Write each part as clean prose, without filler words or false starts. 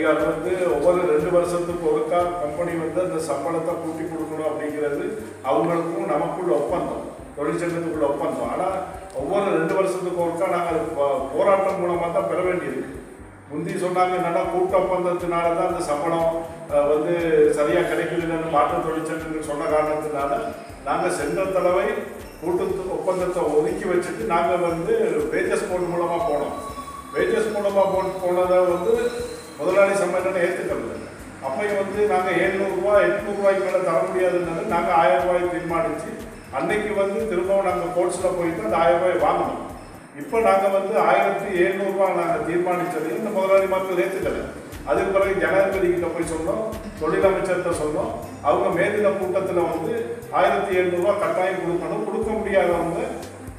அதிகாரம் வந்து ஒவ்வொரு 2 வருஷத்துக்கு ஒருக்கா கம்பெனி வந்து அந்த சம்பளத்தை கூட்டி கொடுக்கணும் அப்படிங்கிறது அவங்களுக்கும் நமக்குள்ள ஒப்பந்தம், தொழிற்சங்கத்துக்குள்ள ஒப்பந்தம். ஆனால் ஒவ்வொரு 2 வருஷத்துக்கு ஒருக்கா நாங்கள் போராட்டம் மூலமாக தான் பெற வேண்டியிருக்கு. முந்தி சொன்னாங்க என்னன்னா கூட்டு ஒப்பந்தத்தினால தான் அந்த சம்பளம் வந்து சரியாக கிடைக்கலன்னு மாற்று தொழிற்சங்கங்கள் சொன்ன காரணத்தினால நாங்கள் சென்ற தடவை கூட்டு ஒப்பந்தத்தை ஒதுக்கி வச்சுட்டு நாங்கள் வந்து வேஜஸ் போர்டு மூலமாக போனோம். வேஜஸ் மூலமாக போனதை வந்து முதலாளி சம்மேளனம் ஏற்றுக்கல. அப்பையும் வந்து நாங்கள் 700 ரூபா 800 ரூபாய்க்கு மேலே தர முடியாதுன்னு நாங்கள் 1000 ரூபாய்க்கு தீர்மானித்து அன்னைக்கு வந்து திரும்பவும் நாங்கள் கோர்ட்ஸில் போயிட்டு அந்த 1000 ரூபாய் வாங்கணும். இப்போ நாங்கள் வந்து 1700 ரூபா நாங்கள் தீர்மானித்ததையும் இந்த முதலாளி மக்கள் ஏற்றுக்கலை. அதுக்கு பிறகு ஜனாதிபதி கிட்ட போய் சொன்னோம், தொழிலமைச்சர்கிட்ட சொன்னோம். அவங்க மேதின கூட்டத்தில் வந்து 1700 ரூபா கட்டாயம் கொடுக்கணும், கொடுக்க முடியாதவங்க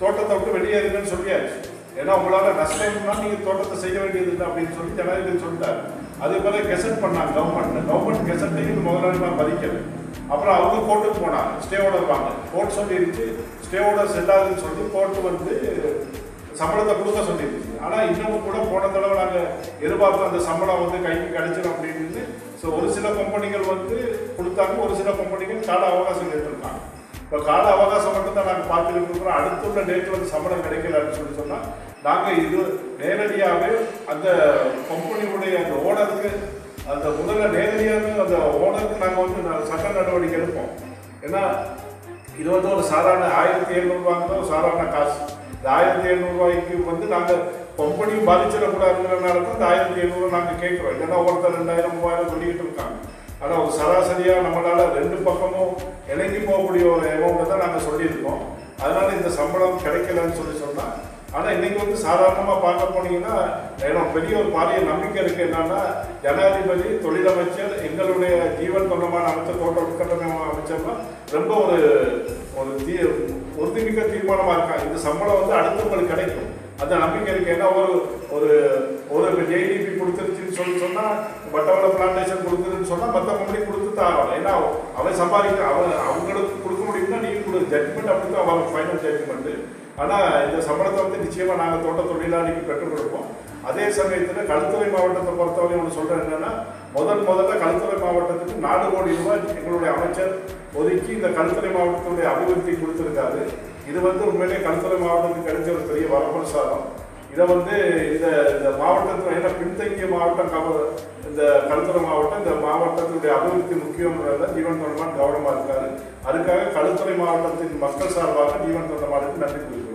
தோட்டத்தை விட்டு வெளியேறுங்கன்னு சொல்லியாச்சு. ஏன்னா உங்களால் நஷ்டம்னா நீங்கள் தோட்டத்தை செய்ய வேண்டியது இல்லை அப்படின்னு சொல்லி ஜனாதிபதி சொல்லிட்டாரு. அதுக்கு பிறகு கெசட் பண்ணாங்க கவர்மெண்ட் கெசட்டையும் இந்த முதலாளிமா பதிக்கலை. அப்புறம் அவங்க கோர்ட்டுக்கு போனாங்க, ஸ்டே ஆர்டர் வாங்க. கோர்ட் சொல்லிடுச்சு ஸ்டே ஆர்டர் செல்லாதுன்னு சொல்லி கோர்ட்டு வந்து சம்பளத்தை கொடுக்க சொல்லிடுச்சு. ஆனால் இன்னமும் கூட போன தடவை நாங்கள் எதிர்பார்த்த அந்த சம்பளம் வந்து கைக்கு கிடைச்சிடும் அப்படின்னு ஒரு சில கம்பெனிகள் வந்து கொடுத்தாங்க, ஒரு சில கம்பெனிகள் கால அவகாசம் கேட்டிருக்காங்க. இப்போ கால அவகாசம் மட்டும் தான் நாங்கள் பார்த்துக்கிட்டு இருக்கிறோம். அடுத்துள்ள டேட்டில் வந்து சம்பளம் கிடைக்கல அப்படின்னு சொன்னால் நாங்கள் இது நேரடியாகவே அந்த கம்பெனியுடைய அந்த ஓனருக்கு அந்த முதல்ல நேரடியாக அந்த ஓனருக்கு நாங்கள் வந்து சட்ட நடவடிக்கை எடுப்போம். ஏன்னா இது வந்து ஒரு சாதாரண 1700 ரூபாங்க ஒரு சாதாரண காசு. இந்த 1700 ரூபாய்க்கு வந்து நாங்கள் கம்பெனியும் பாதிச்சிடக்கூடாதுங்கிறனால தான் இந்த 1700 நாங்கள் கேட்குறோம். இல்லைன்னா ஒருத்தர் 2000 3000 சொல்லிக்கிட்டு இருக்காங்க. ஆனால் ஒரு சராசரியாக நம்மளால் 2 பக்கமும் இணங்கி போகக்கூடிய ஒரு அமௌண்ட்டை தான் நாங்கள் சொல்லியிருக்கோம். அதனால் இந்த சம்பளம் கிடைக்கலன்னு சொன்னால் ஆனால் இன்றைக்கி வந்து சாதாரணமாக பார்க்க போனீங்கன்னா எனக்கு பெரிய ஒரு பாரிய நம்பிக்கை இருக்குது. என்னன்னா ஜனாதிபதி, தொழிலமைச்சர், எங்களுடைய ஜீவன் தொண்டமான அமைச்சர், தோட்ட உட்கட்டமைப்பு அமைச்சர்லாம் ரொம்ப ஒரு உறுதிமிக்க தீர்மானமாக இருக்காங்க. இந்த சம்பளம் வந்து அடுத்தவங்களுக்கு கிடைக்கும் அந்த நம்பிக்கை இருக்குது. ஏன்னா ஒரு ஜேடிபி கொடுத்துருச்சுன்னு சொன்னால் பட்டவள பிளான்டேஷன் கொடுக்குதுன்னு சொன்னால் மற்ற கம்பெனி கொடுத்து தான் ஆகணும். ஏன்னா அவன் சம்பாதிக்க அவங்களுக்கு கொடுக்க முடியும்னா நீங்கள் கொடு ஜட்மெண்ட் அப்படி தான் அவங்க ஃபைனல் ஜட்மெண்ட்டு. ஆனால் இந்த சம்பளத்தை வந்து நிச்சயமாக நாங்கள் தோட்ட தொழிலாளிக்கு பெற்றுக் கொடுப்போம். அதே சமயத்தில் களுத்துறை மாவட்டத்தை பொறுத்தவரை ஒன்று சொல்கிறேன் என்னென்னா முதல்ல களுத்துறை மாவட்டத்துக்கு 4 கோடி ரூபாய் எங்களுடைய அமைச்சர் ஒதுக்கி இந்த களுத்துறை மாவட்டத்துடைய அபிவிருத்தி கொடுத்துருக்காரு. இது வந்து உண்மையிலே களுத்துறை மாவட்டத்துக்கு கிடைச்ச ஒரு பெரிய வரப்பிரசாதம். இதை வந்து இந்த மாவட்டத்தில் ஏன்னா பின்தங்கிய மாவட்டம் இந்த களுத்துறை மாவட்டம் இந்த மாவட்டத்தினுடைய அபிவிருத்தி முக்கியங்கிறத ஜீவன் தொண்டமான் கவனமாக இருக்காரு. அதுக்காக களுத்துறை மாவட்டத்தின் மக்கள் சார்பாக ஜீவன் தொண்டமானுக்கு நன்றி கூறுகிறேன்.